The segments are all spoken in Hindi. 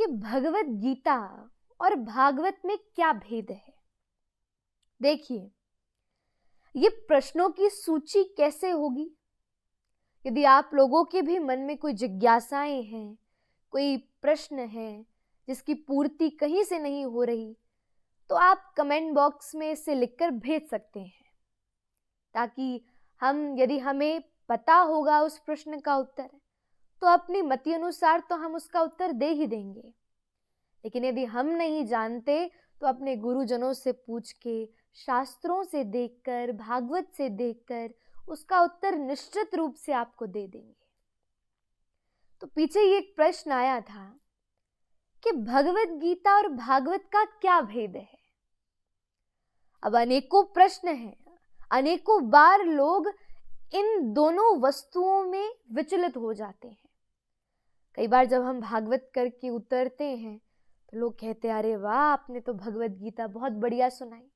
कि भगवत गीता और भागवत में क्या भेद है। देखिए, ये प्रश्नों की सूची कैसे होगी? यदि आप लोगों के भी मन में कोई जिज्ञासाएं हैं, कोई प्रश्न है जिसकी पूर्ति कहीं से नहीं हो रही, तो आप कमेंट बॉक्स में इसे लिखकर भेज सकते हैं, ताकि यदि हमें पता होगा उस प्रश्न का उत्तर, तो अपनी मति अनुसार तो हम उसका उत्तर दे ही देंगे। लेकिन यदि हम नहीं जानते तो अपने गुरुजनों से पूछ के, शास्त्रों से देखकर, भागवत से देखकर उसका उत्तर निश्चित रूप से आपको दे देंगे। तो पीछे ये एक प्रश्न आया था कि भगवत गीता और भागवत का क्या भेद है। अब अनेकों प्रश्न हैं, अनेकों बार लोग इन दोनों वस्तुओं में विचलित हो जाते हैं। कई बार जब हम भागवत करके उतरते हैं तो लोग कहते हैं, अरे वाह, आपने तो भगवत गीता बहुत बढ़िया सुनाई।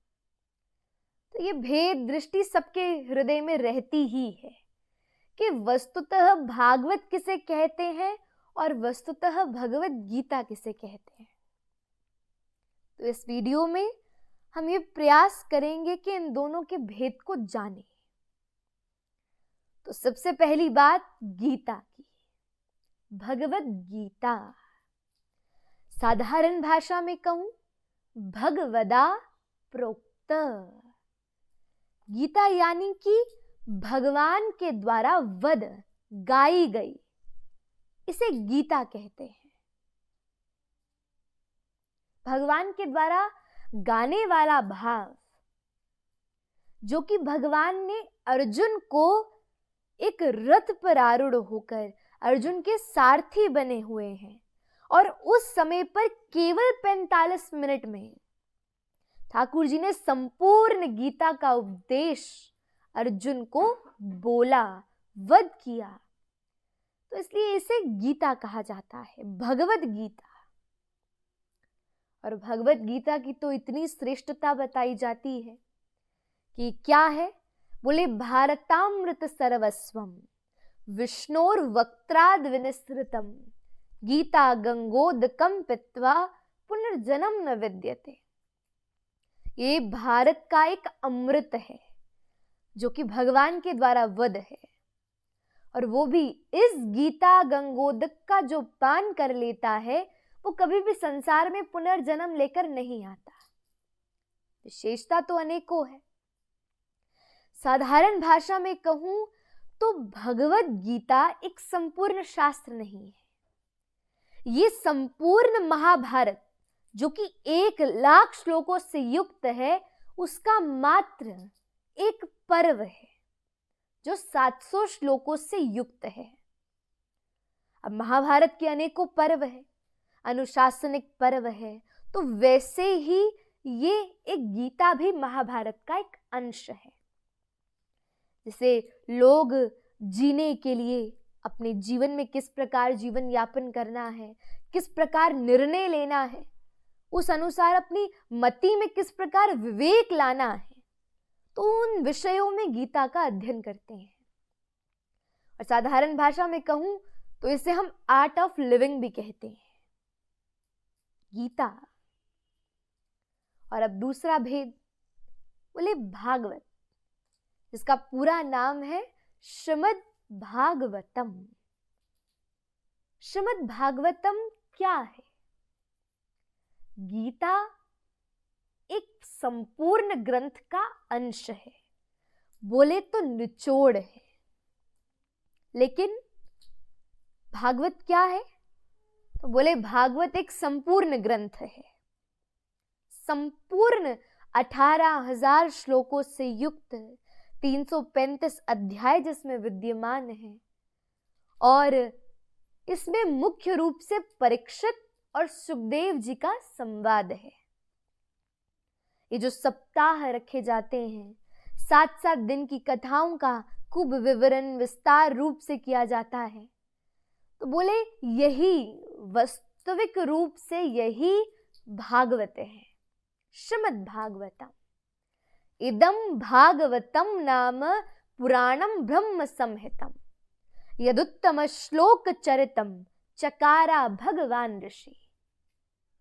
तो ये भेद दृष्टि सबके हृदय में रहती ही है कि वस्तुतः भागवत किसे कहते हैं और वस्तुतः भगवत गीता किसे कहते हैं। तो इस वीडियो में हम ये प्रयास करेंगे कि इन दोनों के भेद को जानें। तो सबसे पहली बात गीता की, भगवत गीता। साधारण भाषा में कहूं, भगवदा प्रोक्त। गीता यानी कि भगवान के द्वारा वद, गाई गई, इसे गीता कहते हैं। भगवान के द्वारा गाने वाला भाव, जो कि भगवान ने अर्जुन को एक रथ पर आरूढ़ होकर अर्जुन के सारथी बने हुए हैं, और उस समय पर केवल 45 मिनट में ठाकुर जी ने संपूर्ण गीता का उपदेश अर्जुन को बोला, वध किया। तो इसलिए इसे गीता कहा जाता है, भगवत गीता। और भगवत गीता की तो इतनी श्रेष्ठता बताई जाती है कि क्या है, बोले भारतामृत सर्वस्वम विष्णोर वक्त्राद विनिसृतम गीता गंगोदकम पित्वा पुनर्जन्म न विद्यते। ये भारत का एक अमृत है जो कि भगवान के द्वारा वध है, और वो भी इस गीता गंगोदक का जो पान कर लेता है वो कभी भी संसार में पुनर्जन्म लेकर नहीं आता। विशेषता तो अनेकों है। साधारण भाषा में कहूं तो भगवत गीता एक संपूर्ण शास्त्र नहीं है। ये संपूर्ण महाभारत, जो कि 1,00,000 श्लोकों से युक्त है, उसका मात्र एक पर्व है जो 700 श्लोकों से युक्त है। अब महाभारत के अनेकों पर्व है, अनुशासनिक पर्व है, तो वैसे ही ये एक गीता भी महाभारत का एक अंश है। जिसे लोग जीने के लिए, अपने जीवन में किस प्रकार जीवन यापन करना है, किस प्रकार निर्णय लेना है, उस अनुसार अपनी मति में किस प्रकार विवेक लाना है, तो उन विषयों में गीता का अध्ययन करते हैं। और साधारण भाषा में कहूं तो इसे हम आर्ट ऑफ लिविंग भी कहते हैं, गीता। और अब दूसरा भेद, बोले भागवत, जिसका पूरा नाम है श्रीमद् भागवतम। श्रीमद् भागवतम क्या है? गीता एक संपूर्ण ग्रंथ का अंश है, बोले तो निचोड़ है। लेकिन भागवत क्या है? तो बोले भागवत एक संपूर्ण ग्रंथ है, संपूर्ण 18,000 श्लोकों से युक्त, 335 अध्याय जिसमें विद्यमान है, और इसमें मुख्य रूप से परीक्षित और सुखदेव जी का संवाद है। ये जो सप्ताह रखे जाते हैं, 7-7 दिन की कथाओं का खूब विवरण विस्तार रूप से किया जाता है, तो बोले यही वास्तविक रूप से यही भागवत है, श्रीमद् भागवतम। इदं भागवतम नाम पुराणम ब्रह्म संहितम यदुत्तम श्लोक चरितम चकारा भगवान ऋषि।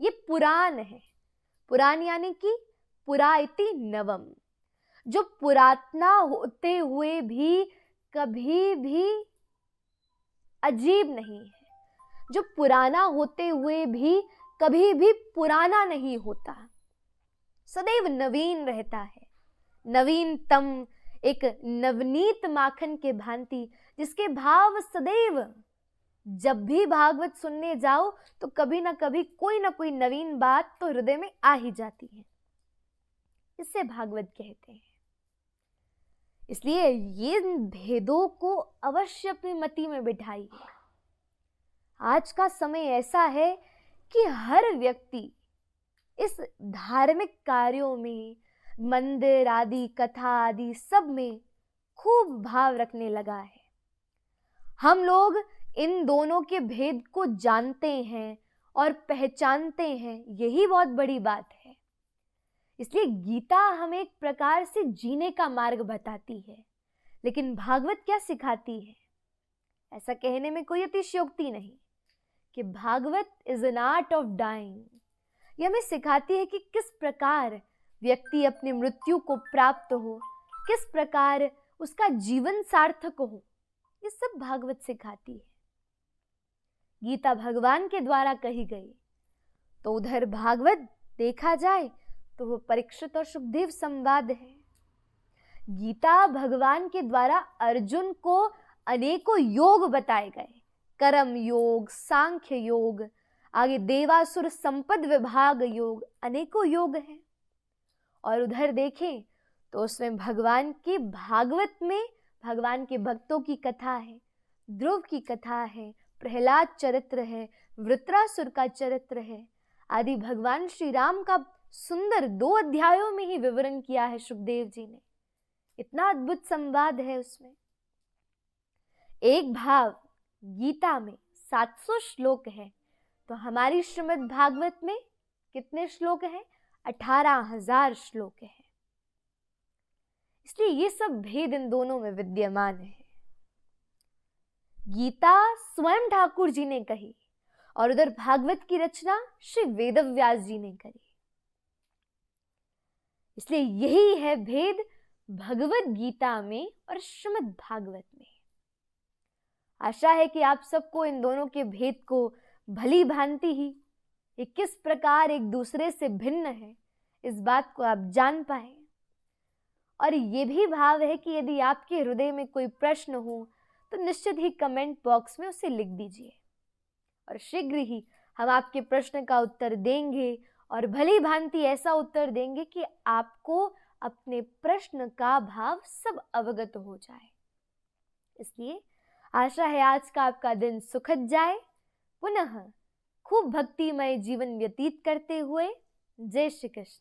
ये पुराण है। पुराण यानी कि पुरा इति नवम, जो पुरातना होते हुए भी कभी भी अजीब नहीं है, जो पुराना होते हुए भी कभी भी पुराना नहीं होता, सदैव नवीन रहता है। नवीनतम, एक नवनीत माखन के भांति, जिसके भाव सदैव, जब भी भागवत सुनने जाओ तो कभी ना कभी कोई ना कोई नवीन बात तो हृदय में आ ही जाती है। इसे भागवत कहते हैं। इसलिए ये भेदों को अवश्य अपनी मति में बिठाइए। आज का समय ऐसा है कि हर व्यक्ति इस धार्मिक कार्यों में, मंदिर आदि, कथा आदि सब में खूब भाव रखने लगा है। हम लोग इन दोनों के भेद को जानते हैं और पहचानते हैं, यही बहुत बड़ी बात है। इसलिए गीता हमें एक प्रकार से जीने का मार्ग बताती है, लेकिन भागवत क्या सिखाती है? ऐसा कहने में कोई अतिशयोक्ति नहीं कि Bhagavat is an art of dying. यह हमें सिखाती है कि किस प्रकार व्यक्ति अपनी मृत्यु को प्राप्त हो, किस प्रकार उसका जीवन सार्थक हो, ये सब भागवत सिखाती है। गीता भगवान के द्वारा कही गई, तो उधर भागवत देखा जाए तो वो परीक्षित और सुखदेव संवाद है। गीता भगवान के द्वारा अर्जुन को अनेकों योग बताए गए, कर्म योग, सांख्य योग, आगे देवासुर संपद विभाग योग, अनेकों योग हैं। और उधर देखें तो उसमें भगवान के भागवत में भगवान के भक्तों की कथा है, ध्रुव की कथा है, प्रहलाद चरित्र है, वृत्रासुर का चरित्र है आदि। भगवान श्री राम का सुंदर 2 अध्यायों में ही विवरण किया है सुखदेव जी ने। इतना अद्भुत संवाद है उसमें। एक भाव गीता में 700 श्लोक है, तो हमारी श्रीमद् भागवत में कितने श्लोक हैं? 18,000 श्लोक है। इसलिए ये सब भेद इन दोनों में विद्यमान है। गीता स्वयं ठाकुर जी ने कही और उधर भागवत की रचना श्री वेदव्यास जी ने करी। इसलिए यही है भेद भगवत गीता में और श्रीमद् भागवत में। आशा है कि आप सबको इन दोनों के भेद को भली भांति ही, ये किस प्रकार एक दूसरे से भिन्न है, इस बात को आप जान पाए। और ये भी भाव है कि यदि आपके हृदय में कोई प्रश्न हो तो निश्चित ही कमेंट बॉक्स में उसे लिख दीजिए और शीघ्र ही हम आपके प्रश्न का उत्तर देंगे, और भली भांति ऐसा उत्तर देंगे कि आपको अपने प्रश्न का भाव सब अवगत हो जाए। इसलिए आशा है आज का आपका दिन सुखद जाए। पुनः खूब भक्तिमय जीवन व्यतीत करते हुए जय श्री कृष्ण।